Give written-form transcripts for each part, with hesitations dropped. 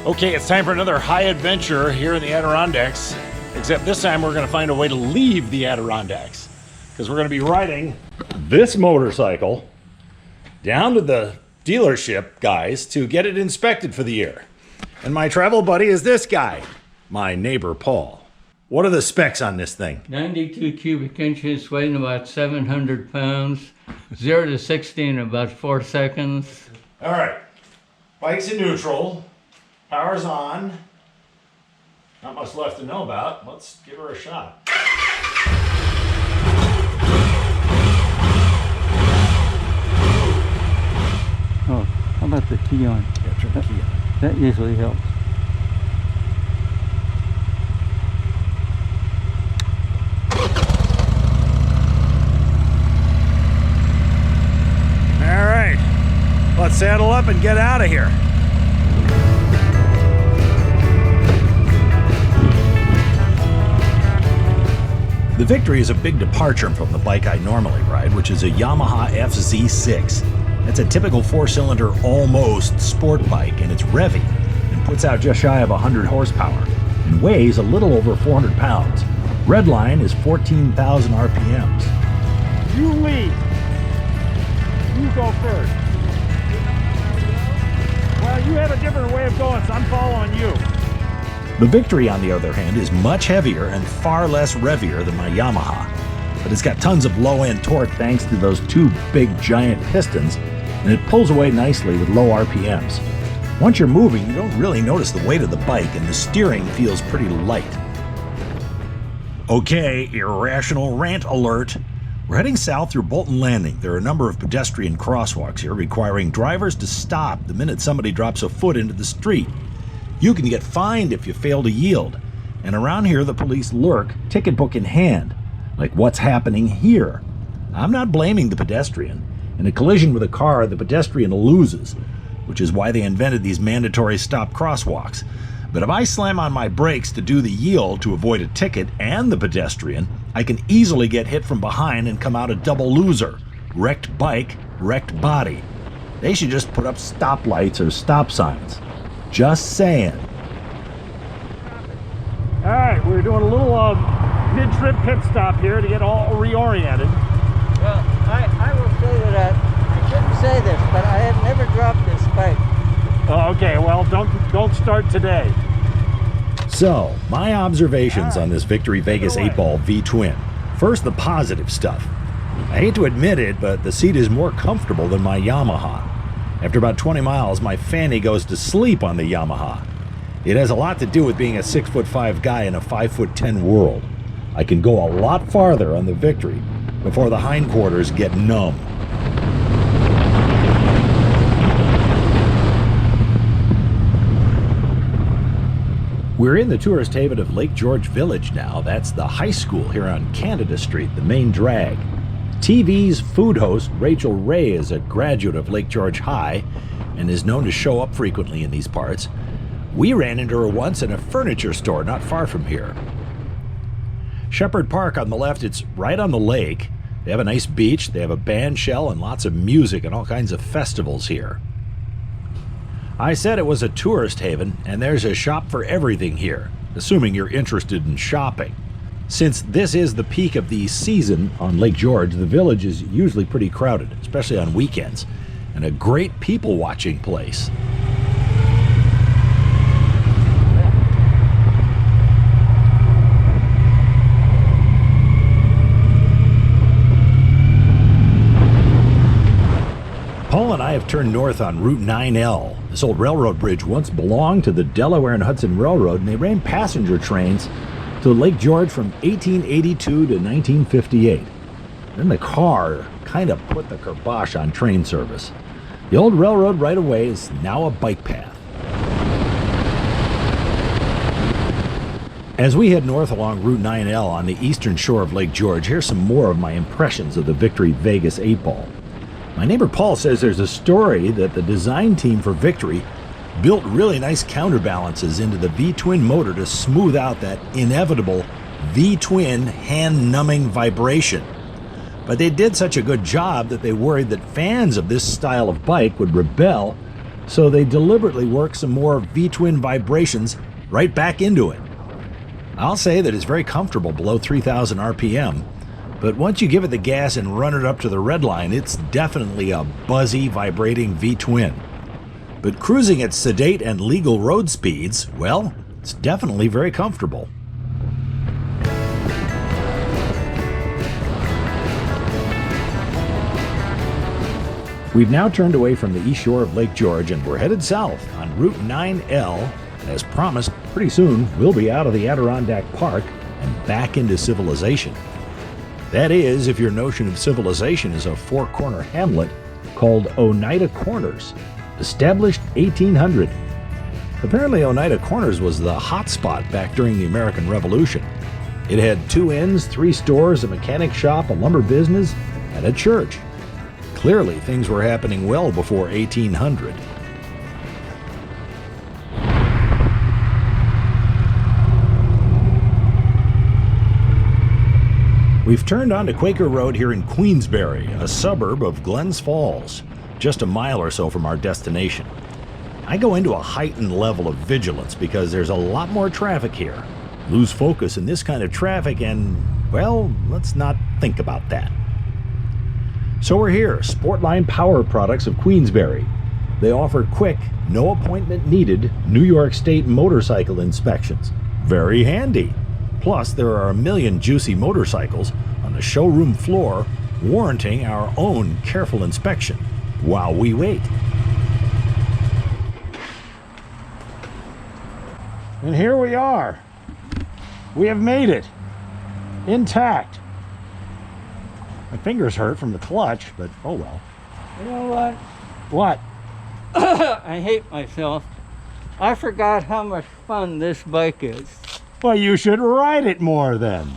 Okay, it's time for another high adventure here in the Adirondacks, except this time we're going to find a way to leave the Adirondacks, because we're going to be riding this motorcycle down to the dealership, guys, to get it inspected for the year. And my travel buddy is this guy, my neighbor Paul. What are the specs on this thing? 92 cubic inches, weighing about 700 pounds, 0 to 60 in about 4 seconds. All right, bike's in neutral. Power's on. Not much left to know about. Let's give her a shot. Oh, how about the key on? Yeah, turn the key on. That usually helps. All right, let's saddle up and get out of here. The Victory is a big departure from the bike I normally ride, which is a Yamaha FZ6. It's a typical 4-cylinder almost sport bike, and it's revvy and puts out just shy of 100 horsepower and weighs a little over 400 pounds. Red line is 14,000 RPMs. You lead. You go first. Well, you have a different way of going, so I'm following you. The Victory, on the other hand, is much heavier and far less revvier than my Yamaha. But it's got tons of low-end torque thanks to those two big giant pistons, and it pulls away nicely with low RPMs. Once you're moving, you don't really notice the weight of the bike, and the steering feels pretty light. Okay, irrational rant alert. We're heading south through Bolton Landing. There are a number of pedestrian crosswalks here requiring drivers to stop the minute somebody drops a foot into the street. You can get fined if you fail to yield. And around here, the police lurk, ticket book in hand. Like, what's happening here? I'm not blaming the pedestrian. In a collision with a car, the pedestrian loses, which is why they invented these mandatory stop crosswalks. But if I slam on my brakes to do the yield to avoid a ticket and the pedestrian, I can easily get hit from behind and come out a double loser. Wrecked bike, wrecked body. They should just put up stoplights or stop signs. Just saying. All right, we're doing a little mid-trip pit stop here to get all reoriented. Well, I will say that I shouldn't say this, but I have never dropped this bike. Oh, okay, well, don't start today. So, my observations on this Victory Vegas 8-ball V-twin. First, the positive stuff. I hate to admit it, but the seat is more comfortable than my Yamaha. After about 20 miles, my fanny goes to sleep on the Yamaha. It has a lot to do with being a 6'5" guy in a 5'10" world. I can go a lot farther on the Victory before the hindquarters get numb. We're in the tourist haven of Lake George Village now. That's the high school here on Canada Street, the main drag. TV's food host, Rachel Ray, is a graduate of Lake George High and is known to show up frequently in these parts. We ran into her once in a furniture store not far from here. Shepherd Park on the left, it's right on the lake. They have a nice beach, they have a band shell, and lots of music and all kinds of festivals here. I said it was a tourist haven, and there's a shop for everything here, assuming you're interested in shopping. Since this is the peak of the season on Lake George, the village is usually pretty crowded, especially on weekends, and a great people-watching place. Paul and I have turned north on Route 9L. This old railroad bridge once belonged to the Delaware and Hudson Railroad, and they ran passenger trains to Lake George from 1882 to 1958. Then the car kind of put the kibosh on train service. The old railroad right-of-way is now a bike path. As we head north along Route 9L on the eastern shore of Lake George, here's some more of my impressions of the Victory Vegas 8-ball. My neighbor Paul says there's a story that the design team for Victory built really nice counterbalances into the V-twin motor to smooth out that inevitable V-twin hand-numbing vibration. But they did such a good job that they worried that fans of this style of bike would rebel, so they deliberately work some more V-twin vibrations right back into it. I'll say that it's very comfortable below 3,000 RPM, but once you give it the gas and run it up to the red line, it's definitely a buzzy, vibrating V-twin. But cruising at sedate and legal road speeds, well, it's definitely very comfortable. We've now turned away from the east shore of Lake George and we're headed south on Route 9L. And as promised, pretty soon we'll be out of the Adirondack Park and back into civilization. That is, if your notion of civilization is a four-corner hamlet called Oneida Corners, established 1800. Apparently Oneida Corners was the hot spot back during the American Revolution. It had 2 inns, 3 stores, a mechanic shop, a lumber business, and a church. Clearly, things were happening well before 1800. We've turned onto Quaker Road here in Queensbury, a suburb of Glens Falls, just a mile or so from our destination. I go into a heightened level of vigilance because there's a lot more traffic here. Lose focus in this kind of traffic and, well, let's not think about that. So we're here, Sportline Power Products of Queensbury. They offer quick, no appointment needed New York State motorcycle inspections. Very handy. Plus, there are a million juicy motorcycles on the showroom floor warranting our own careful inspection while we wait. And here we are. We have made it. Intact. My fingers hurt from the clutch, but oh well. You know what? What? I hate myself. I forgot how much fun this bike is. Well, you should ride it more then.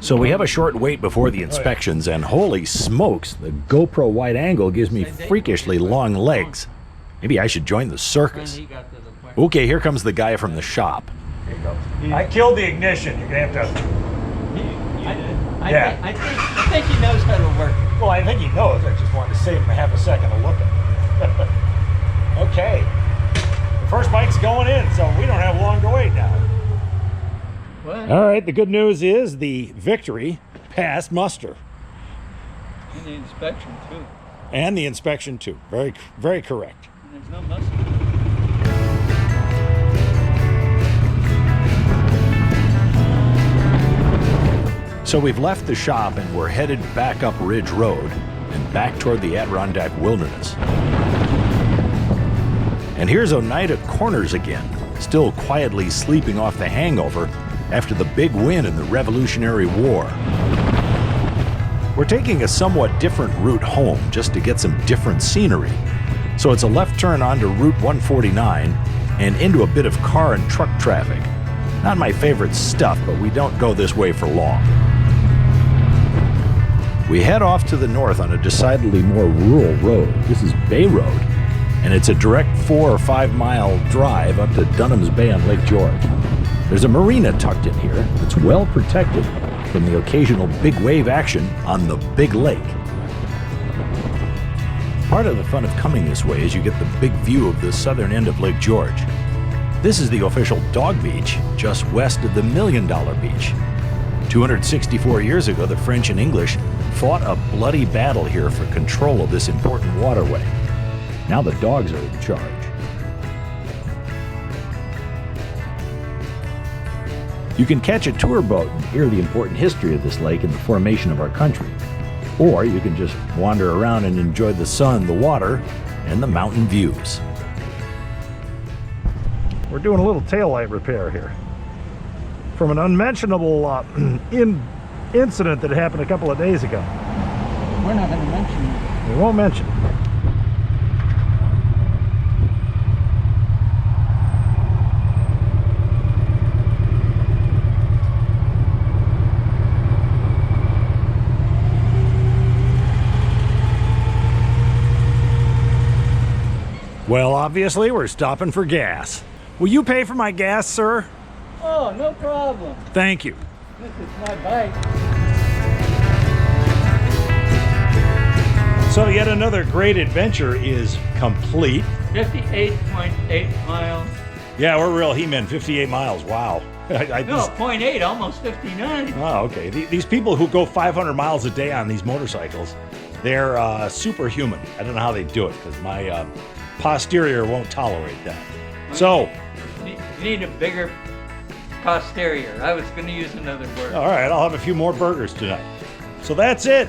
So we have a short wait before the inspections, and holy smokes, the GoPro wide angle gives me freakishly long legs. Maybe I should join the circus. Okay, here comes the guy from the shop. Here you go. I killed the ignition. You're gonna have to. I think he knows how to work. Well, I think he knows. I just wanted to save him a half a second to look at it. Okay. The first bike's going in, so we don't have long to wait now. What? All right, the good news is the victory passed muster. And the inspection too. And the inspection too. Very, very correct. And there's no muscle. So we've left the shop and we're headed back up Ridge Road and back toward the Adirondack Wilderness. And here's Oneida Corners again, still quietly sleeping off the hangover after the big win in the Revolutionary War. We're taking a somewhat different route home just to get some different scenery. So it's a left turn onto Route 149 and into a bit of car and truck traffic. Not my favorite stuff, but we don't go this way for long. We head off to the north on a decidedly more rural road. This is Bay Road, and it's a direct 4 or 5 mile drive up to Dunham's Bay on Lake George. There's a marina tucked in here that's well protected from the occasional big wave action on the big lake. Part of the fun of coming this way is you get the big view of the southern end of Lake George. This is the official dog beach just west of the $1 Million Beach. 264 years ago, the French and English fought a bloody battle here for control of this important waterway. Now the dogs are in charge. You can catch a tour boat and hear the important history of this lake and the formation of our country. Or you can just wander around and enjoy the sun, the water, and the mountain views. We're doing a little taillight repair here. From an unmentionable incident that happened a couple of days ago. We're not going to mention it. We won't mention it. Well, obviously, we're stopping for gas. Will you pay for my gas, sir? Oh, no problem. Thank you. This is my bike. So yet another great adventure is complete. 58.8 miles. Yeah, we're real He-Men, 58 miles, wow. No, 0.8, almost 59. Oh, okay. These people who go 500 miles a day on these motorcycles, they're superhuman. I don't know how they do it because my posterior won't tolerate that. So, Need a bigger posterior. I was going to use another word. all right, I'll have a few more burgers tonight. So that's it.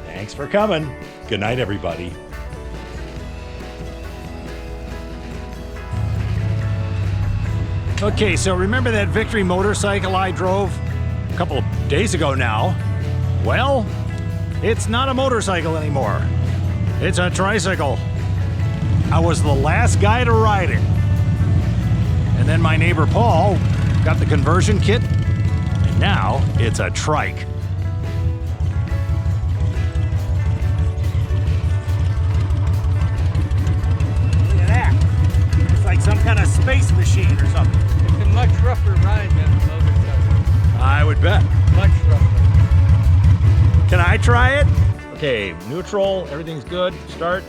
Thanks for coming. Good night, everybody. Okay, so remember that Victory motorcycle I drove a couple of days ago now? Well, it's not a motorcycle anymore. It's a tricycle. I was the last guy to ride it. And then my neighbor Paul got the conversion kit, and now it's a trike. Look at that. It's like some kind of space machine or something. It's a much rougher ride than a motorcycle. I would bet. Much rougher. Can I try it? Okay, neutral, everything's good. Start.